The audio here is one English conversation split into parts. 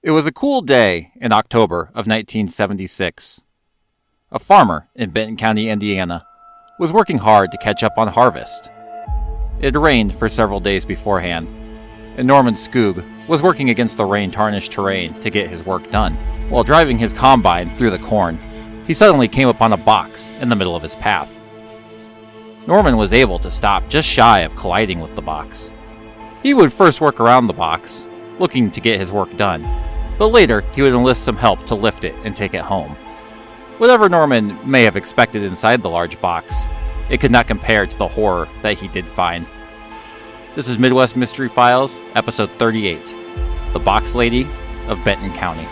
It was a cool day in October of 1976. A farmer in Benton County, Indiana, was working hard to catch up on harvest. It had rained for several days beforehand, and Norman Skoog was working against the rain-tarnished terrain to get his work done. While driving his combine through the corn, he suddenly came upon a box in the middle of his path. Norman was able to stop just shy of colliding with the box. He would first work around the box, looking to get his work done, but later he would enlist some help to lift it and take it home. Whatever Norman may have expected inside the large box, it could not compare to the horror that he did find. This is Midwest Mystery Files, Episode 38, The Box Lady of Benton County.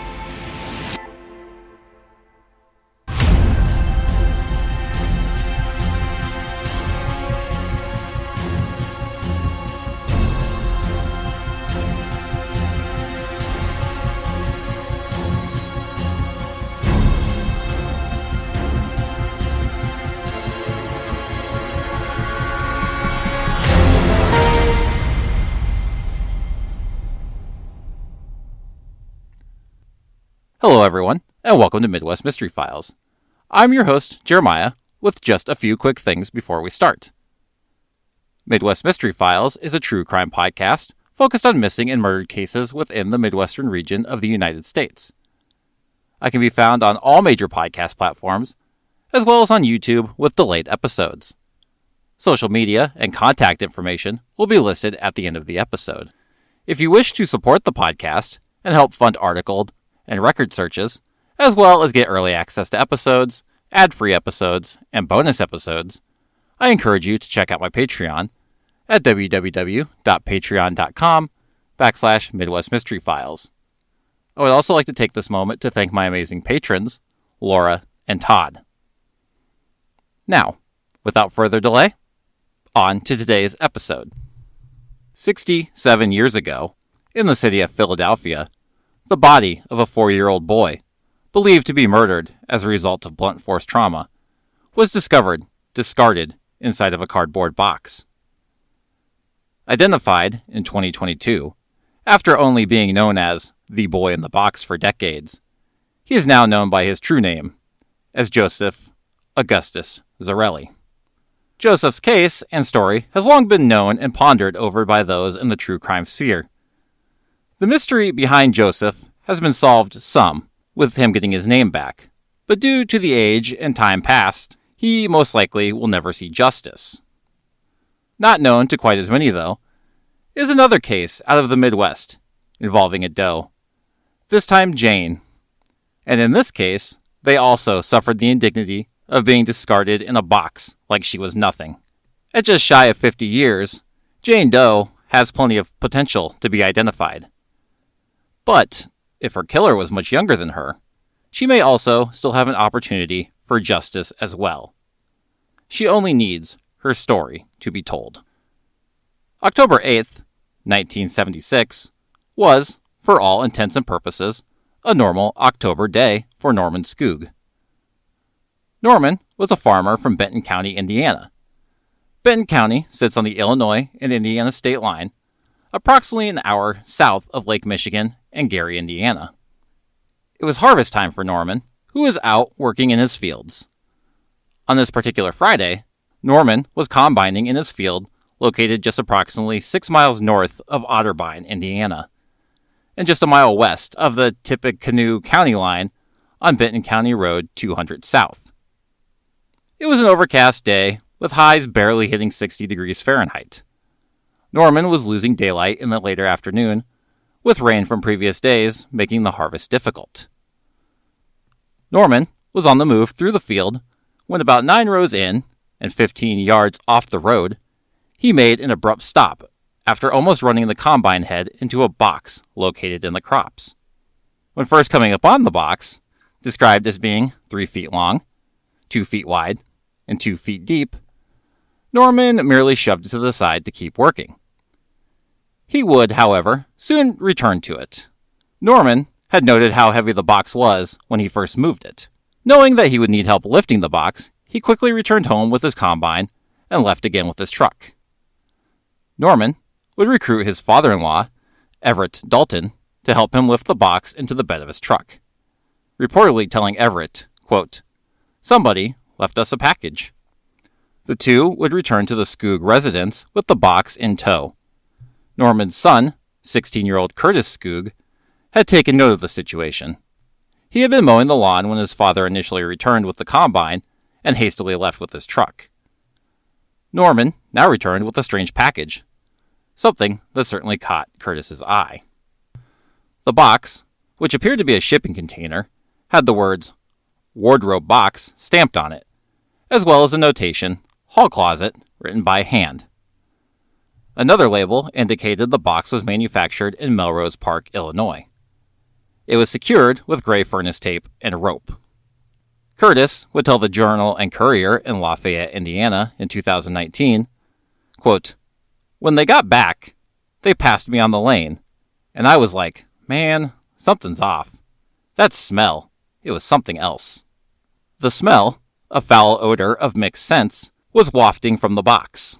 Hello everyone, and welcome to Midwest Mystery Files. I'm your host, Jeremiah, with just a few quick things before we start. Midwest Mystery Files is a true crime podcast focused on missing and murdered cases within the Midwestern region of the United States. I can be found on all major podcast platforms, as well as on YouTube with delayed episodes. Social media and contact information will be listed at the end of the episode. If you wish to support the podcast and help fund articled and record searches, as well as get early access to episodes, ad-free episodes, and bonus episodes, I encourage you to check out my Patreon at www.patreon.com/Midwest Mystery Files. I would also like to take this moment to thank my amazing patrons, Laura and Todd. Now, without further delay, on to today's episode. 67 years ago, in the city of Philadelphia, the body of a 4-year-old boy, believed to be murdered as a result of blunt force trauma, was discovered discarded inside of a cardboard box. Identified in 2022, after only being known as the boy in the box for decades, he is now known by his true name as Joseph Augustus Zarelli. Joseph's case and story has long been known and pondered over by those in the true crime sphere. The mystery behind Joseph has been solved some, with him getting his name back, but due to the age and time past, he most likely will never see justice. Not known to quite as many, though, is another case out of the Midwest involving a doe, this time Jane. And in this case, they also suffered the indignity of being discarded in a box like she was nothing. At just shy of 50 years, Jane Doe has plenty of potential to be identified. But if her killer was much younger than her, she may also still have an opportunity for justice as well. She only needs her story to be told. October 8th, 1976, was, for all intents and purposes, a normal October day for Norman Skoog. Norman was a farmer from Benton County, Indiana. Benton County sits on the Illinois and Indiana state line, approximately an hour south of Lake Michigan and Gary, Indiana. It was harvest time for Norman, who was out working in his fields. On this particular Friday, Norman was combining in his field located just approximately 6 miles north of Otterbein, Indiana, and just a mile west of the Tippecanoe County line on Benton County Road 200 South. It was an overcast day, with highs barely hitting 60 degrees Fahrenheit. Norman was losing daylight in the later afternoon, with rain from previous days making the harvest difficult. Norman was on the move through the field when about 9 rows in and 15 yards off the road, he made an abrupt stop after almost running the combine head into a box located in the crops. When first coming upon the box, described as being 3 feet long, 2 feet wide, and 2 feet deep, Norman merely shoved it to the side to keep working. He would, however, soon return to it. Norman had noted how heavy the box was when he first moved it. Knowing that he would need help lifting the box, he quickly returned home with his combine and left again with his truck. Norman would recruit his father-in-law, Everett Dalton, to help him lift the box into the bed of his truck, reportedly telling Everett, quote, "Somebody left us a package." The two would return to the Skoog residence with the box in tow. Norman's son, 16-year-old Curtis Skoog, had taken note of the situation. He had been mowing the lawn when his father initially returned with the combine and hastily left with his truck. Norman now returned with a strange package, something that certainly caught Curtis's eye. The box, which appeared to be a shipping container, had the words "wardrobe box" stamped on it, as well as a notation, "hall closet," written by hand. Another label indicated the box was manufactured in Melrose Park, Illinois. It was secured with gray furnace tape and rope. Curtis would tell the Journal and Courier in Lafayette, Indiana in 2019, quote, "When they got back, they passed me on the lane, and I was like, man, something's off. That smell, it was something else." The smell, a foul odor of mixed scents, was wafting from the box.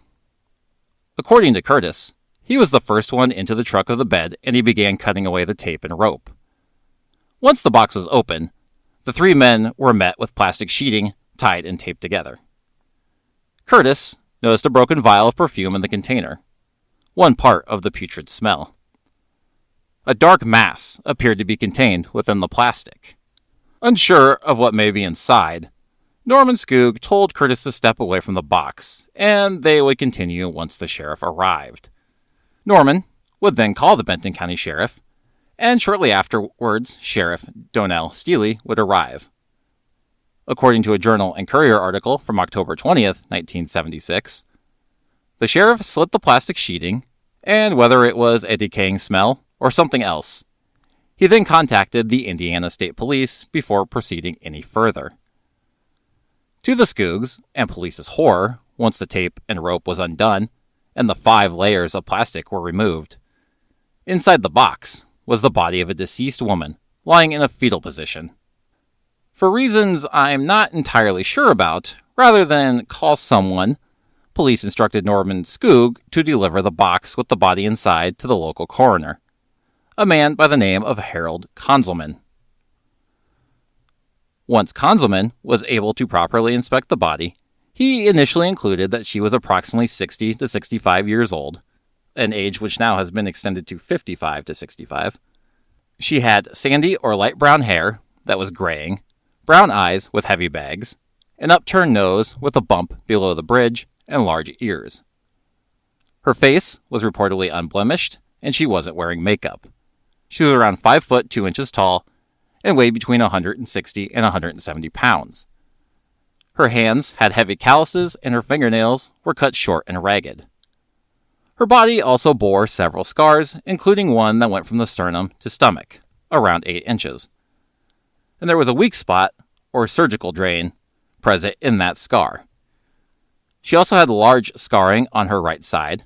According to Curtis, he was the first one into the truck of the bed and he began cutting away the tape and rope. Once the box was open, the three men were met with plastic sheeting tied and taped together. Curtis noticed a broken vial of perfume in the container, one part of the putrid smell. A dark mass appeared to be contained within the plastic. Unsure of what may be inside, Norman Skoog told Curtis to step away from the box, and they would continue once the sheriff arrived. Norman would then call the Benton County Sheriff, and shortly afterwards, Sheriff Donnell Steele would arrive. According to a Journal and Courier article from October 20th, 1976, the sheriff slit the plastic sheeting, and whether it was a decaying smell or something else, he then contacted the Indiana State Police before proceeding any further. To the Skoogs and police's horror, once the tape and rope was undone and the 5 layers of plastic were removed, inside the box was the body of a deceased woman lying in a fetal position. For reasons I'm not entirely sure about, rather than call someone, police instructed Norman Skoog to deliver the box with the body inside to the local coroner, a man by the name of Harold Conzelman. Once Conzelman was able to properly inspect the body, he initially included that she was approximately 60 to 65 years old, an age which now has been extended to 55 to 65. She had sandy or light brown hair that was graying, brown eyes with heavy bags, an upturned nose with a bump below the bridge, and large ears. Her face was reportedly unblemished, and she wasn't wearing makeup. She was around 5 foot 2 inches tall and weighed between 160 and 170 pounds. Her hands had heavy calluses, and her fingernails were cut short and ragged. Her body also bore several scars, including one that went from the sternum to stomach, around 8 inches. And there was a weak spot, or surgical drain, present in that scar. She also had large scarring on her right side,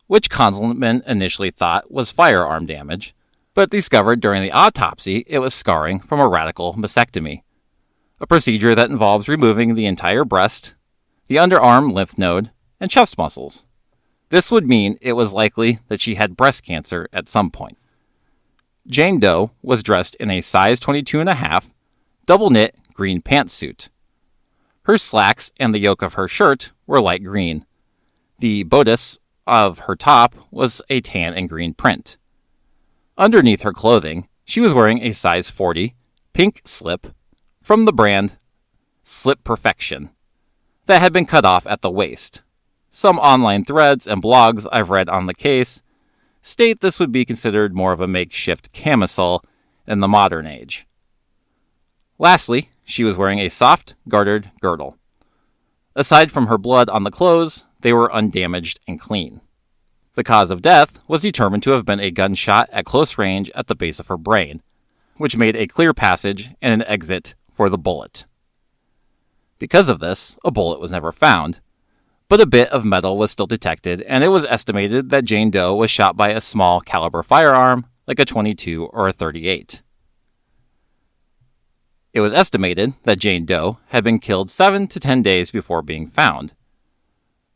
which Conzelman initially thought was firearm damage, but discovered during the autopsy it was scarring from a radical mastectomy, a procedure that involves removing the entire breast, the underarm lymph node, and chest muscles. This would mean it was likely that she had breast cancer at some point. Jane Doe was dressed in a size 22.5 double-knit green pantsuit. Her slacks and the yoke of her shirt were light green. The bodice of her top was a tan and green print. Underneath her clothing, she was wearing a size 40 pink slip from the brand Slip Perfection that had been cut off at the waist. Some online threads and blogs I've read on the case state this would be considered more of a makeshift camisole in the modern age. Lastly, she was wearing a soft, gartered girdle. Aside from her blood on the clothes, they were undamaged and clean. The cause of death was determined to have been a gunshot at close range at the base of her brain, which made a clear passage and an exit for the bullet. Because of this, a bullet was never found, but a bit of metal was still detected, and it was estimated that Jane Doe was shot by a small caliber firearm like a .22 or a .38. It was estimated that Jane Doe had been killed 7 to 10 days before being found.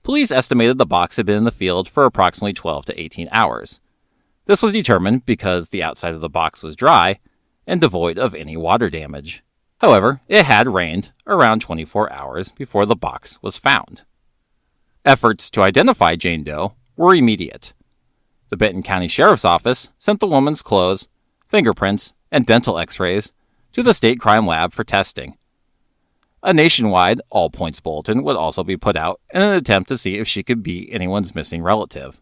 Police estimated the box had been in the field for approximately 12 to 18 hours. This was determined because the outside of the box was dry and devoid of any water damage. However, it had rained around 24 hours before the box was found. Efforts to identify Jane Doe were immediate. The Benton County Sheriff's Office sent the woman's clothes, fingerprints, and dental x-rays to the state crime lab for testing. A nationwide all-points bulletin would also be put out in an attempt to see if she could be anyone's missing relative.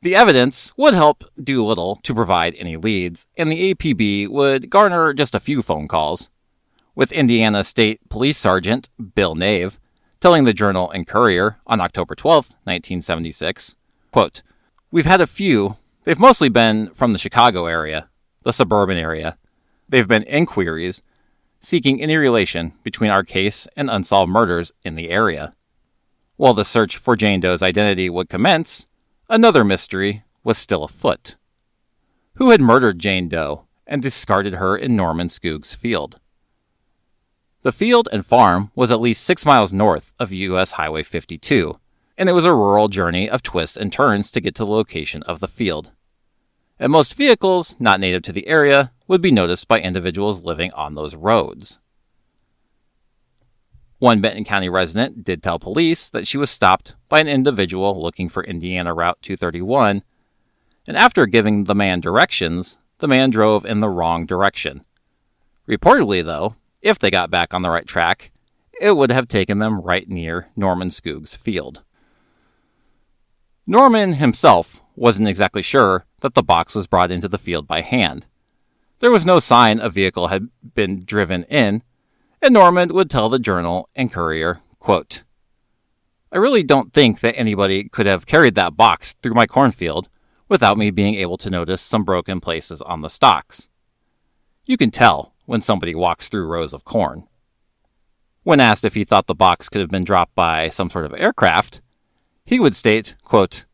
The evidence would help do little to provide any leads, and the APB would garner just a few phone calls, with Indiana State Police Sergeant Bill Nave telling the Journal and Courier on October 12, 1976, quote, "We've had a few. They've mostly been from the Chicago area, the suburban area. They've been inquiries seeking any relation between our case and unsolved murders in the area." While the search for Jane Doe's identity would commence, another mystery was still afoot. Who had murdered Jane Doe and discarded her in Norman Skoog's field? The field and farm was at least 6 miles north of U.S. Highway 52, and it was a rural journey of twists and turns to get to the location of the field. And most vehicles not native to the area would be noticed by individuals living on those roads. One Benton County resident did tell police that she was stopped by an individual looking for Indiana Route 231, and after giving the man directions, the man drove in the wrong direction. Reportedly, though, if they got back on the right track, it would have taken them right near Norman Skoog's field. Norman himself wasn't exactly sure that the box was brought into the field by hand. There was no sign a vehicle had been driven in, and Norman would tell the Journal and Courier, quote, "I really don't think that anybody could have carried that box through my cornfield without me being able to notice some broken places on the stalks. You can tell when somebody walks through rows of corn." When asked if he thought the box could have been dropped by some sort of aircraft, he would state, quote,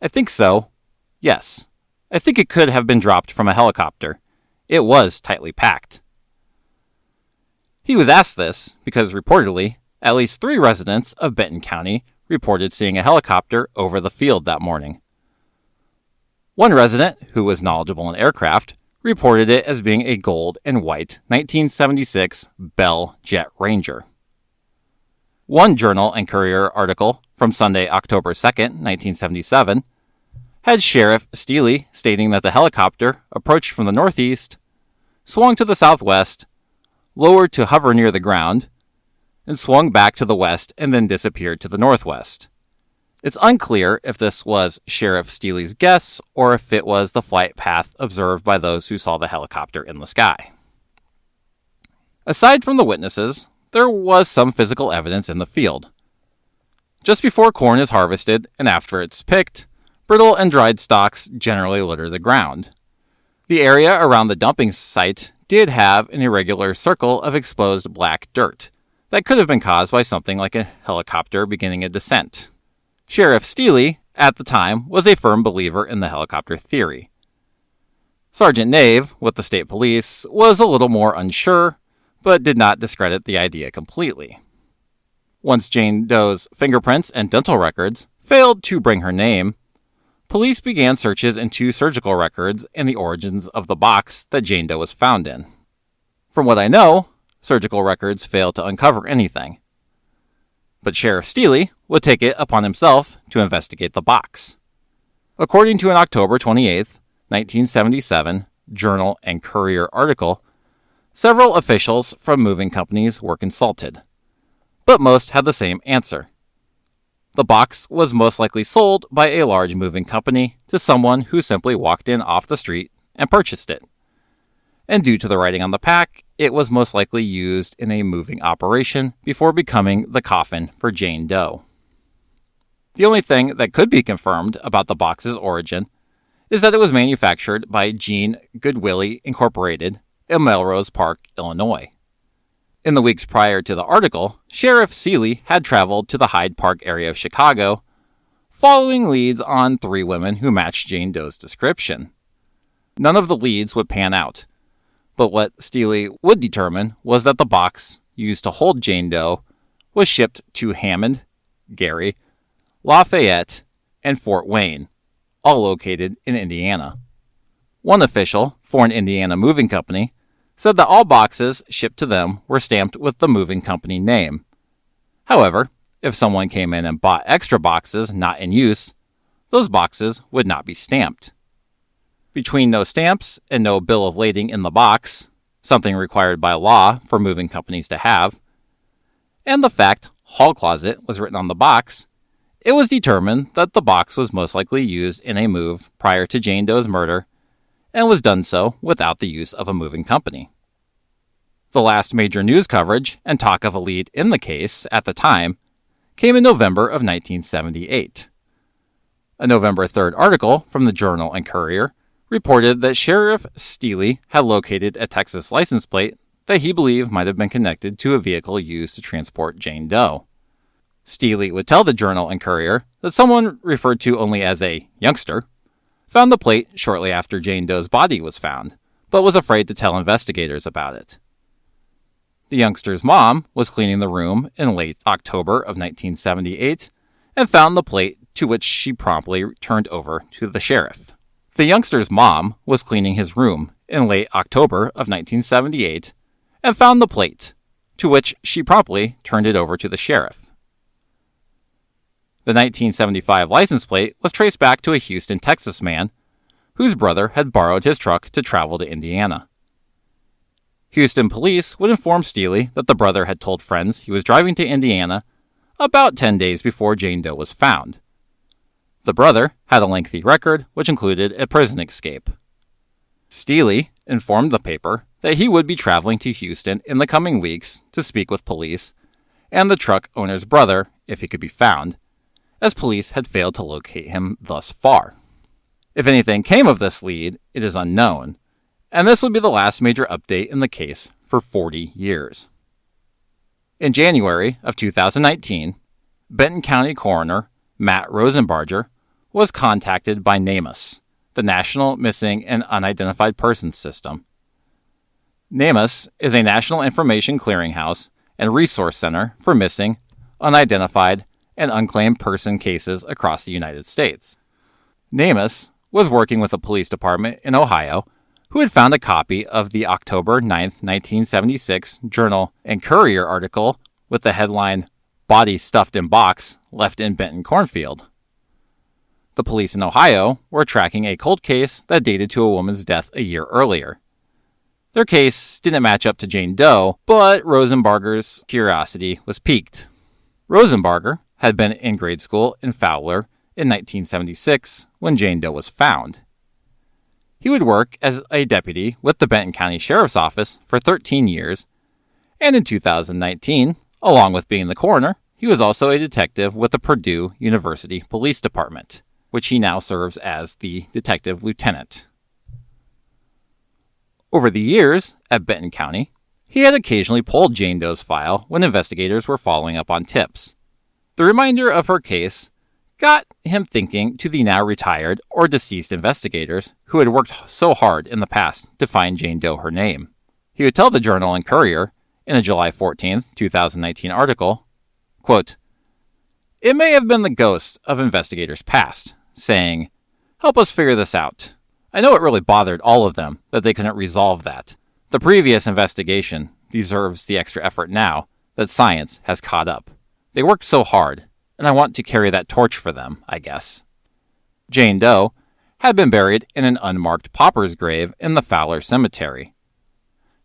"I think so. Yes. I think it could have been dropped from a helicopter. It was tightly packed." He was asked this because reportedly, at least 3 residents of Benton County reported seeing a helicopter over the field that morning. One resident, who was knowledgeable in aircraft, reported it as being a gold and white 1976 Bell Jet Ranger. One Journal and Courier article from Sunday, October 2nd, 1977, had Sheriff Steele stating that the helicopter approached from the northeast, swung to the southwest, lowered to hover near the ground, and swung back to the west and then disappeared to the northwest. It's unclear if this was Sheriff Steele's guess or if it was the flight path observed by those who saw the helicopter in the sky. Aside from the witnesses, there was some physical evidence in the field. Just before corn is harvested and after it's picked, brittle and dried stalks generally litter the ground. The area around the dumping site did have an irregular circle of exposed black dirt that could have been caused by something like a helicopter beginning a descent. Sheriff Steele, at the time, was a firm believer in the helicopter theory. Sergeant Nave, with the state police, was a little more unsure, but did not discredit the idea completely. Once Jane Doe's fingerprints and dental records failed to bring her name, police began searches into surgical records and the origins of the box that Jane Doe was found in. From what I know, surgical records failed to uncover anything. But Sheriff Steele would take it upon himself to investigate the box. According to an October 28, 1977 Journal and Courier article, several officials from moving companies were consulted, but most had the same answer. The box was most likely sold by a large moving company to someone who simply walked in off the street and purchased it. And due to the writing on the pack, it was most likely used in a moving operation before becoming the coffin for Jane Doe. The only thing that could be confirmed about the box's origin is that it was manufactured by Gene Goodwillie Incorporated in Melrose Park, Illinois. In the weeks prior to the article, Sheriff Steele had traveled to the Hyde Park area of Chicago, following leads on 3 women who matched Jane Doe's description. None of the leads would pan out, but what Steele would determine was that the box used to hold Jane Doe was shipped to Hammond, Gary, Lafayette, and Fort Wayne, all located in Indiana. One official for an Indiana moving company said that all boxes shipped to them were stamped with the moving company name. However, if someone came in and bought extra boxes not in use, those boxes would not be stamped. Between no stamps and no bill of lading in the box, something required by law for moving companies to have, and the fact hall closet was written on the box, it was determined that the box was most likely used in a move prior to Jane Doe's murder and was done so without the use of a moving company. The last major news coverage and talk of a lead in the case at the time came in November of 1978. A November 3rd article from the Journal and Courier reported that Sheriff Steele had located a Texas license plate that he believed might have been connected to a vehicle used to transport Jane Doe. Steele would tell the Journal and Courier that someone referred to only as a youngster found the plate shortly after Jane Doe's body was found, but was afraid to tell investigators about it. The youngster's mom was cleaning the room in late October of 1978 and found the plate, to which she promptly turned over to the sheriff. The youngster's mom was cleaning his room in late October of 1978 and found the plate, to which she promptly turned it over to the sheriff. The 1975 license plate was traced back to a Houston, Texas man whose brother had borrowed his truck to travel to Indiana. Houston police would inform Steele that the brother had told friends he was driving to Indiana about 10 days before Jane Doe was found. The brother had a lengthy record, which included a prison escape. Steele informed the paper that he would be traveling to Houston in the coming weeks to speak with police and the truck owner's brother, if he could be found, as police had failed to locate him thus far. If anything came of this lead, it is unknown, and this would be the last major update in the case for 40 years. In January of 2019, Benton County Coroner Matt Rosenbarger was contacted by NamUs, the National Missing and Unidentified Persons System. NamUs is a national information clearinghouse and resource center for missing, unidentified, and unclaimed person cases across the United States. NamUs was working with a police department in Ohio who had found a copy of the October 9, 1976 Journal and Courier article with the headline, "Body Stuffed in Box Left in Benton Cornfield." The police in Ohio were tracking a cold case that dated to a woman's death a year earlier. Their case didn't match up to Jane Doe, but Rosenbarger's curiosity was piqued. Rosenbarger had been in grade school in Fowler in 1976 when Jane Doe was found. He would work as a deputy with the Benton County Sheriff's Office for 13 years, and in 2019, along with being the coroner, he was also a detective with the Purdue University Police Department, which he now serves as the detective lieutenant. Over the years at Benton County, he had occasionally pulled Jane Doe's file when investigators were following up on tips. The reminder of her case got him thinking to the now retired or deceased investigators who had worked so hard in the past to find Jane Doe her name. He would tell the Journal and Courier in a July 14, 2019 article, quote, "It may have been the ghost of investigators past, saying, 'Help us figure this out.' I know it really bothered all of them that they couldn't resolve that. The previous investigation deserves the extra effort now that science has caught up. They worked so hard, and I want to carry that torch for them, I guess." Jane Doe had been buried in an unmarked pauper's grave in the Fowler Cemetery.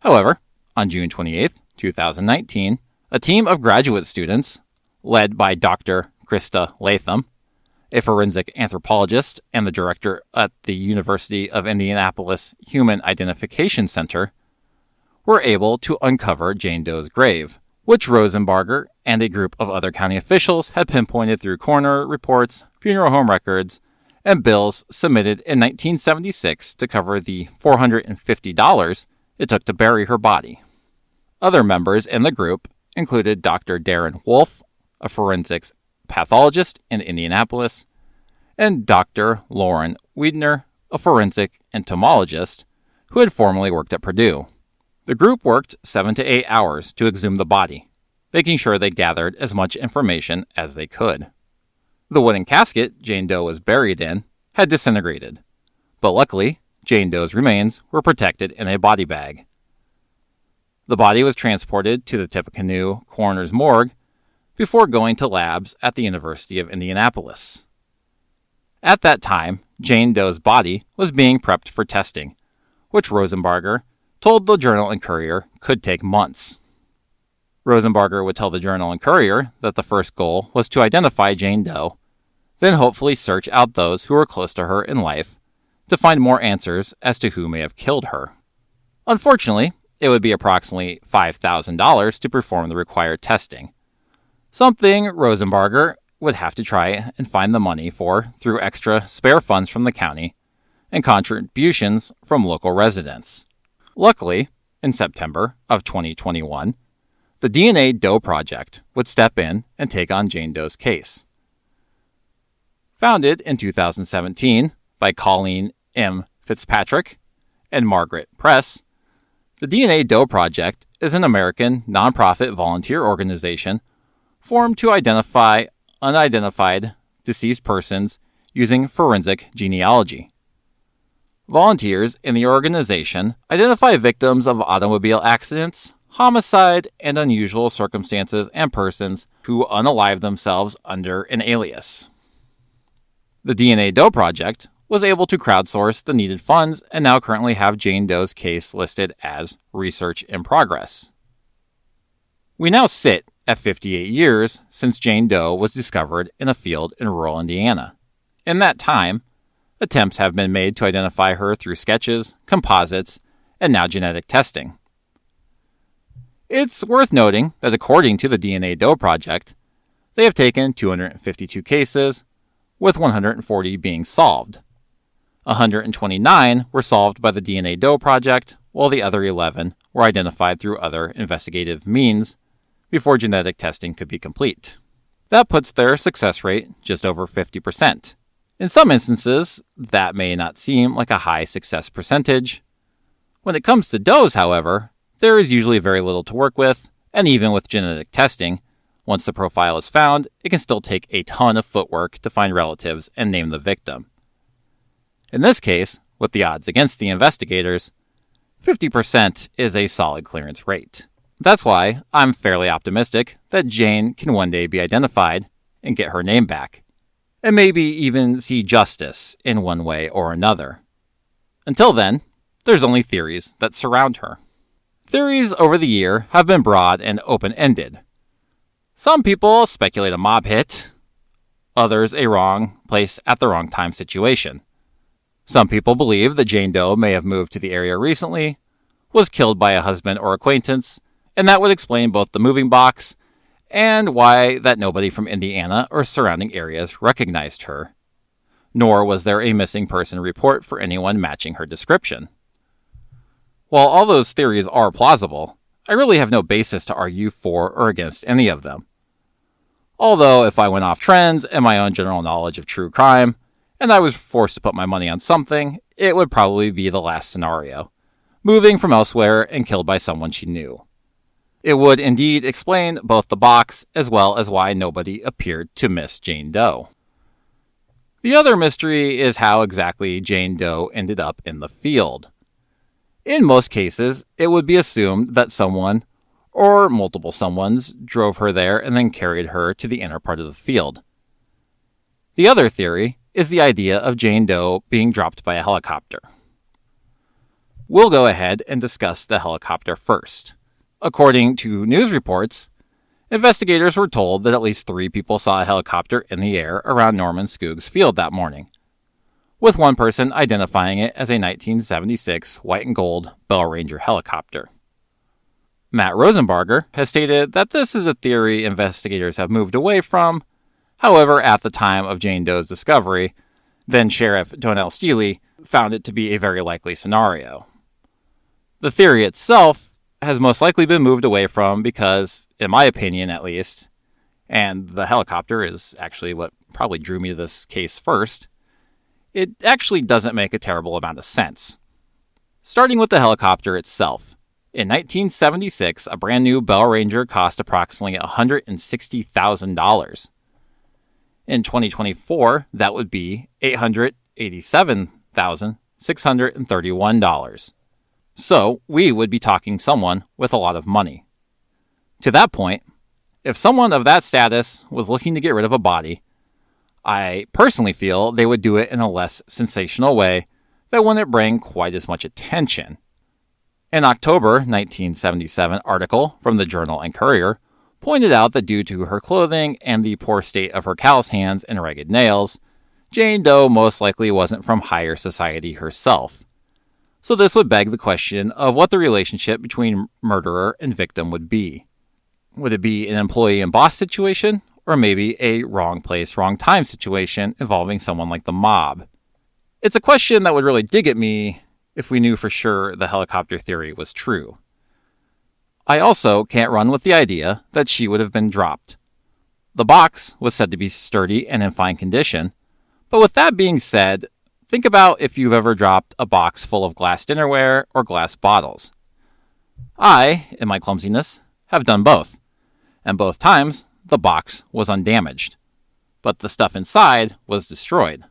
However, on June 28, 2019, a team of graduate students, led by Dr. Krista Latham, a forensic anthropologist and the director at the University of Indianapolis Human Identification Center, were able to uncover Jane Doe's grave, which Rosenbarger and a group of other county officials had pinpointed through coroner reports, funeral home records, and bills submitted in 1976 to cover the $450 it took to bury her body. Other members in the group included Dr. Darren Wolf, a forensics pathologist in Indianapolis, and Dr. Lauren Wiedner, a forensic entomologist who had formerly worked at Purdue. The group worked 7 to 8 hours to exhume the body, making sure they gathered as much information as they could. The wooden casket Jane Doe was buried in had disintegrated, but luckily, Jane Doe's remains were protected in a body bag. The body was transported to the Tippecanoe Coroner's Morgue before going to labs at the University of Indianapolis. At that time, Jane Doe's body was being prepped for testing, which Rosenbarger told the Journal and Courier could take months. Rosenbarger would tell the Journal and Courier that the first goal was to identify Jane Doe, then hopefully search out those who were close to her in life to find more answers as to who may have killed her. Unfortunately, it would be approximately $5,000 to perform the required testing, something Rosenbarger would have to try and find the money for through extra spare funds from the county and contributions from local residents. Luckily, in September of 2021, the DNA Doe Project would step in and take on Jane Doe's case. Founded in 2017 by Colleen M. Fitzpatrick and Margaret Press, the DNA Doe Project is an American nonprofit volunteer organization formed to identify unidentified deceased persons using forensic genealogy. Volunteers in the organization identify victims of automobile accidents, homicide, and unusual circumstances and persons who unalive themselves under an alias. The DNA Doe Project was able to crowdsource the needed funds and now currently have Jane Doe's case listed as research in progress. We now sit at 58 years since Jane Doe was discovered in a field in rural Indiana. In that time, attempts have been made to identify her through sketches, composites, and now genetic testing. It's worth noting that according to the DNA Doe Project, they have taken 252 cases, with 140 being solved. 129 were solved by the DNA Doe Project, while the other 11 were identified through other investigative means before genetic testing could be complete. That puts their success rate just over 50%. In some instances, that may not seem like a high success percentage. When it comes to does, however, there is usually very little to work with, and even with genetic testing, once the profile is found, it can still take a ton of footwork to find relatives and name the victim. In this case, with the odds against the investigators, 50% is a solid clearance rate. That's why I'm fairly optimistic that Jane can one day be identified and get her name back, and maybe even see justice in one way or another. Until then, there's only theories that surround her. Theories over the year have been broad and open-ended. Some people speculate a mob hit, others a wrong place at the wrong time situation. Some people believe that Jane Doe may have moved to the area recently, was killed by a husband or acquaintance, and that would explain both the moving box and why that nobody from Indiana or surrounding areas recognized her. Nor was there a missing person report for anyone matching her description. While all those theories are plausible, I really have no basis to argue for or against any of them. Although if I went off trends and my own general knowledge of true crime, and I was forced to put my money on something, it would probably be the last scenario, moving from elsewhere and killed by someone she knew. It would indeed explain both the box as well as why nobody appeared to miss Jane Doe. The other mystery is how exactly Jane Doe ended up in the field. In most cases, it would be assumed that someone, or multiple someones, drove her there and then carried her to the inner part of the field. The other theory is the idea of Jane Doe being dropped by a helicopter. We'll go ahead and discuss the helicopter first. According to news reports, investigators were told that at least 3 people saw a helicopter in the air around Norman Skoog's field that morning, with one person identifying it as a 1976 white and gold Bell Ranger helicopter. Matt Rosenbarger has stated that this is a theory investigators have moved away from. However, at the time of Jane Doe's discovery, then Sheriff Donnell Steele found it to be a very likely scenario. The theory itself has most likely been moved away from because, in my opinion at least, and the helicopter is actually what probably drew me to this case first, it actually doesn't make a terrible amount of sense. Starting with the helicopter itself. In 1976, a brand new Bell Ranger cost approximately $160,000. In 2024, that would be $887,000 $631. So we would be talking someone with a lot of money. To that point, if someone of that status was looking to get rid of a body, I personally feel they would do it in a less sensational way that wouldn't bring quite as much attention. An October 1977 article from the Journal and Courier pointed out that due to her clothing and the poor state of her callous hands and ragged nails, Jane Doe most likely wasn't from higher society herself. So this would beg the question of what the relationship between murderer and victim would be. Would it be an employee and boss situation, or maybe a wrong place, wrong time situation involving someone like the mob? It's a question that would really dig at me if we knew for sure the helicopter theory was true. I also can't run with the idea that she would have been dropped. The box was said to be sturdy and in fine condition, but with that being said, think about if you've ever dropped a box full of glass dinnerware or glass bottles. I, in my clumsiness, have done both, and both times the box was undamaged, but the stuff inside was destroyed.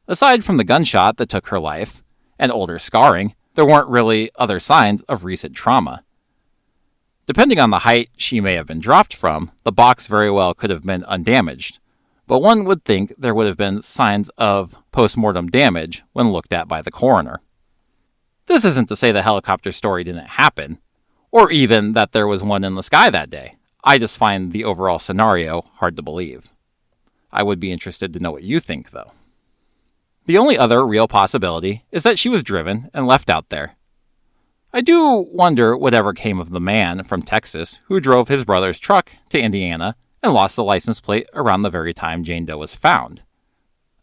Aside from the gunshot that took her life, and older scarring, there weren't really other signs of recent trauma. Depending on the height she may have been dropped from, the box very well could have been undamaged, but one would think there would have been signs of post-mortem damage when looked at by the coroner. This isn't to say the helicopter story didn't happen, or even that there was one in the sky that day. I just find the overall scenario hard to believe. I would be interested to know what you think, though. The only other real possibility is that she was driven and left out there. I do wonder whatever came of the man from Texas who drove his brother's truck to Indiana and lost the license plate around the very time Jane Doe was found.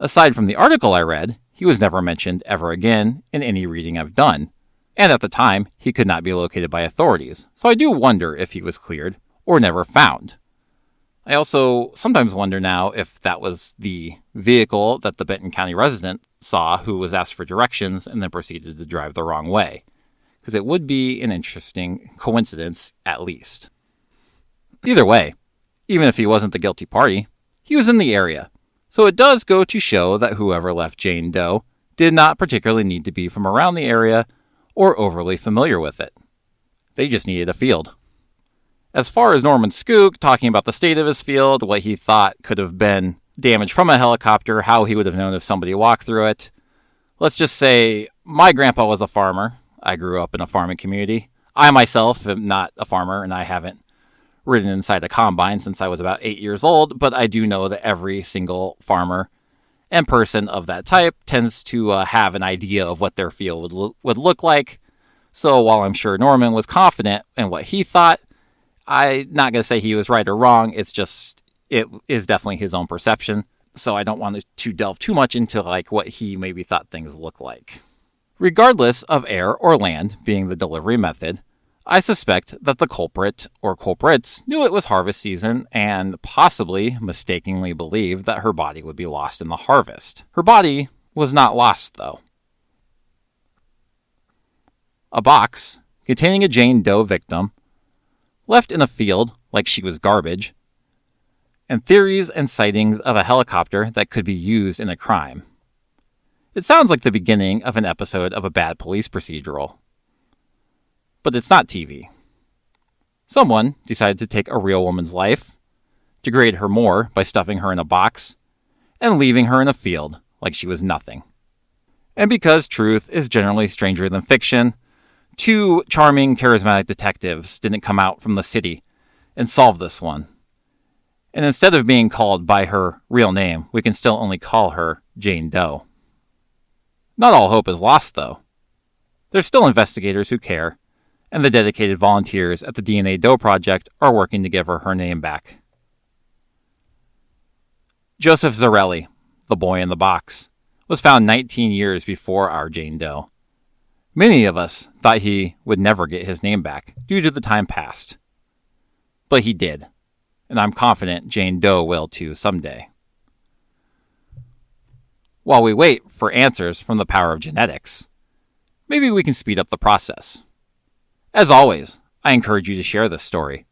Aside from the article I read, he was never mentioned ever again in any reading I've done, and at the time he could not be located by authorities, so I do wonder if he was cleared or never found. I also sometimes wonder now if that was the vehicle that the Benton County resident saw who was asked for directions and then proceeded to drive the wrong way, because it would be an interesting coincidence at least. Either way, even if he wasn't the guilty party, he was in the area, so it does go to show that whoever left Jane Doe did not particularly need to be from around the area or overly familiar with it. They just needed a field. As far as Norman Skoog talking about the state of his field, what he thought could have been damage from a helicopter, how he would have known if somebody walked through it, let's just say my grandpa was a farmer. I grew up in a farming community. I myself am not a farmer, and I haven't ridden inside a combine since I was about 8 years old, but I do know that every single farmer and person of that type tends to have an idea of what their field would look like. So while I'm sure Norman was confident in what he thought, I'm not going to say he was right or wrong. It is definitely his own perception. So I don't want to delve too much into what he maybe thought things look like. Regardless of air or land being the delivery method, I suspect that the culprit or culprits knew it was harvest season and possibly mistakenly believed that her body would be lost in the harvest. Her body was not lost, though. A box containing a Jane Doe victim left in a field like she was garbage, and theories and sightings of a helicopter that could be used in a crime. It sounds like the beginning of an episode of a bad police procedural. But it's not TV. Someone decided to take a real woman's life, degrade her more by stuffing her in a box, and leaving her in a field like she was nothing. And because truth is generally stranger than fiction, two charming, charismatic detectives didn't come out from the city and solve this one. And instead of being called by her real name, we can still only call her Jane Doe. Not all hope is lost, though. There's still investigators who care, and the dedicated volunteers at the DNA Doe Project are working to give her name back. Joseph Zarelli, the boy in the box, was found 19 years before our Jane Doe. Many of us thought he would never get his name back due to the time past. But he did, and I'm confident Jane Doe will too someday. While we wait for answers from the power of genetics, maybe we can speed up the process. As always, I encourage you to share this story.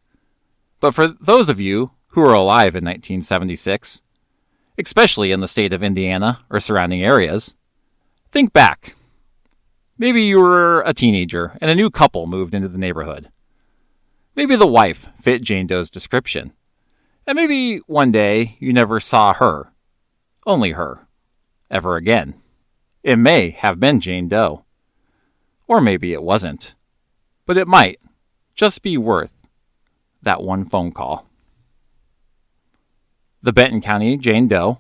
But for those of you who were alive in 1976, especially in the state of Indiana or surrounding areas, Think back. Maybe you were a teenager and a new couple moved into the neighborhood. Maybe the wife fit Jane Doe's description. And maybe one day you never saw her, only her, ever again. It may have been Jane Doe. Or maybe it wasn't. But it might just be worth that one phone call. The Benton County Jane Doe,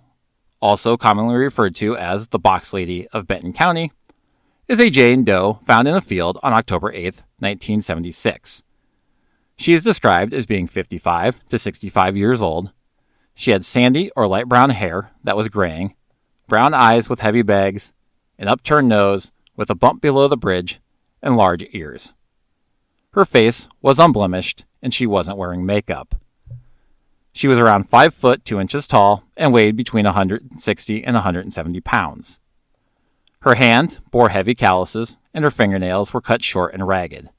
also commonly referred to as the Box Lady of Benton County, is a Jane Doe found in a field on October 8, 1976. She is described as being 55 to 65 years old. She had sandy or light brown hair that was graying, brown eyes with heavy bags, an upturned nose with a bump below the bridge, and large ears. Her face was unblemished, and she wasn't wearing makeup. She was around 5 foot 2 inches tall and weighed between 160 and 170 pounds. Her hand bore heavy calluses, and her fingernails were cut short and ragged.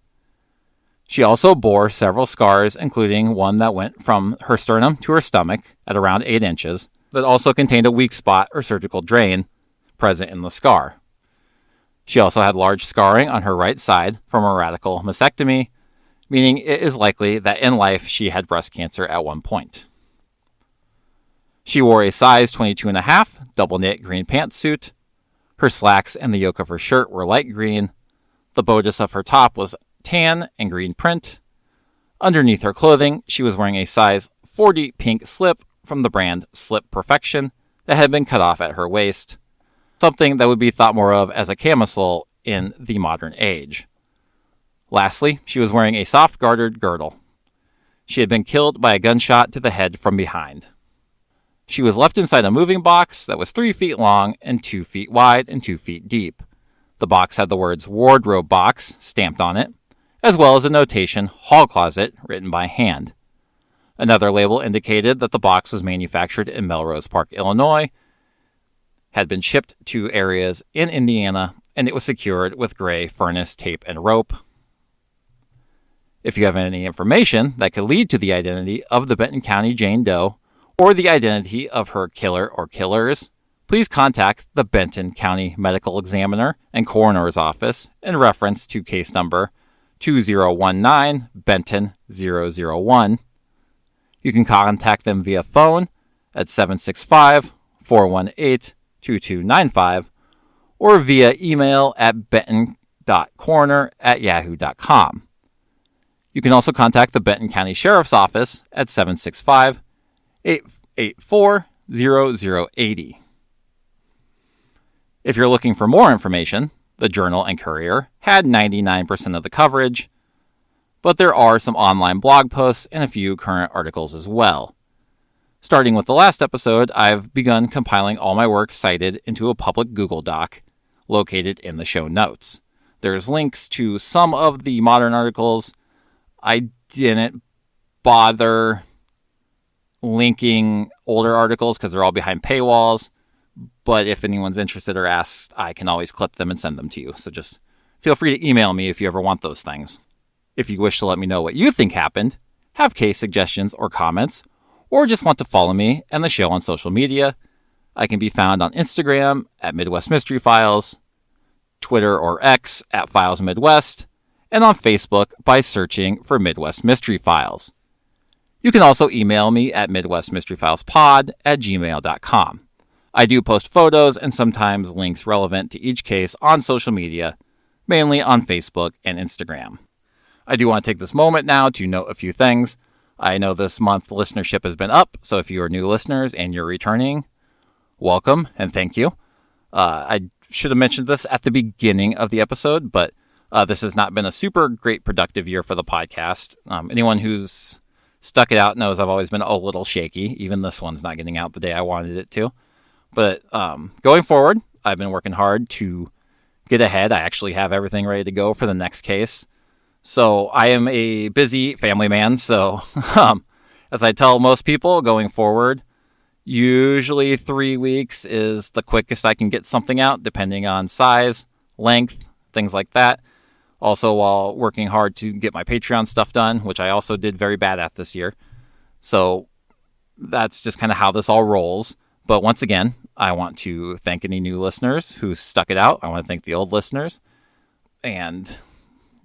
She also bore several scars, including one that went from her sternum to her stomach at around 8 inches, that also contained a weak spot or surgical drain present in the scar. She also had large scarring on her right side from a radical mastectomy, meaning it is likely that in life she had breast cancer at one point. She wore a size 22.5 double knit green pantsuit. Her slacks and the yoke of her shirt were light green. The bodice of her top was tan and green print. Underneath her clothing, she was wearing a size 40 pink slip from the brand Slip Perfection that had been cut off at her waist, something that would be thought more of as a camisole in the modern age. Lastly, she was wearing a soft gartered girdle. She had been killed by a gunshot to the head from behind. She was left inside a moving box that was 3 feet long and 2 feet wide and 2 feet deep. The box had the words wardrobe box stamped on it, as well as a notation hall closet written by hand. Another label indicated that the box was manufactured in Melrose Park, Illinois, had been shipped to areas in Indiana, and it was secured with gray furnace tape and rope. If you have any information that could lead to the identity of the Benton County Jane Doe, or the identity of her killer or killers, please contact the Benton County Medical Examiner and Coroner's Office in reference to case number 2019 Benton 001. You can contact them via phone at 765-418-2295 or via email at benton.coroner@yahoo.com. You can also contact the Benton County Sheriff's Office at 765-884-0080. If you're looking for more information, the Journal and Courier had 99% of the coverage, but there are some online blog posts and a few current articles as well. Starting with the last episode, I've begun compiling all my work cited into a public Google Doc located in the show notes. There's links to some of the modern articles. I didn't bother linking older articles because they're all behind paywalls, but if anyone's interested or asks, I can always clip them and send them to you. So just feel free to email me if you ever want those things. If you wish to let me know what you think happened, have case suggestions or comments, or just want to follow me and the show on social media, I can be found on Instagram at Midwest Mystery Files, Twitter or X at Files Midwest, and on Facebook by searching for Midwest Mystery Files. You can also email me at midwestmysteryfilespod@gmail.com. I do post photos and sometimes links relevant to each case on social media, mainly on Facebook and Instagram. I do want to take this moment now to note a few things. I know this month listenership has been up, so if you are new listeners and you're returning, welcome and thank you. I should have mentioned this at the beginning of the episode, but this has not been a super great productive year for the podcast. Anyone who's stuck it out knows I've always been a little shaky. Even this one's not getting out the day I wanted it to. But going forward, I've been working hard to get ahead. I actually have everything ready to go for the next case. So I am a busy family man. So as I tell most people going forward, usually 3 weeks is the quickest I can get something out, depending on size, length, things like that. Also, while working hard to get my Patreon stuff done, which I also did very bad at this year. So that's just kind of how this all rolls. But once again, I want to thank any new listeners who stuck it out. I want to thank the old listeners. And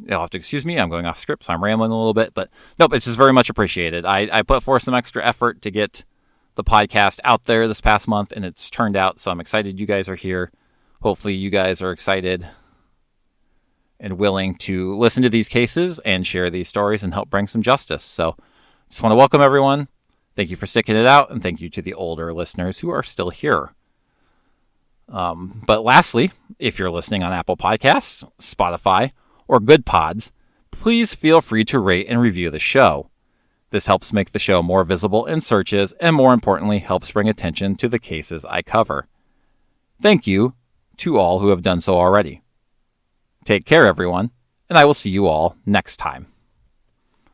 you'll have to excuse me, I'm going off script, so I'm rambling a little bit. But nope, it's just very much appreciated. I put forth some extra effort to get the podcast out there this past month, and it's turned out. So I'm excited you guys are here. Hopefully you guys are excited and willing to listen to these cases and share these stories and help bring some justice. So just want to welcome everyone. Thank you for sticking it out, and thank you to the older listeners who are still here. But lastly, if you're listening on Apple Podcasts, Spotify, or Good Pods, please feel free to rate and review the show. This helps make the show more visible in searches and, more importantly, helps bring attention to the cases I cover. Thank you to all who have done so already. Take care, everyone, and I will see you all next time.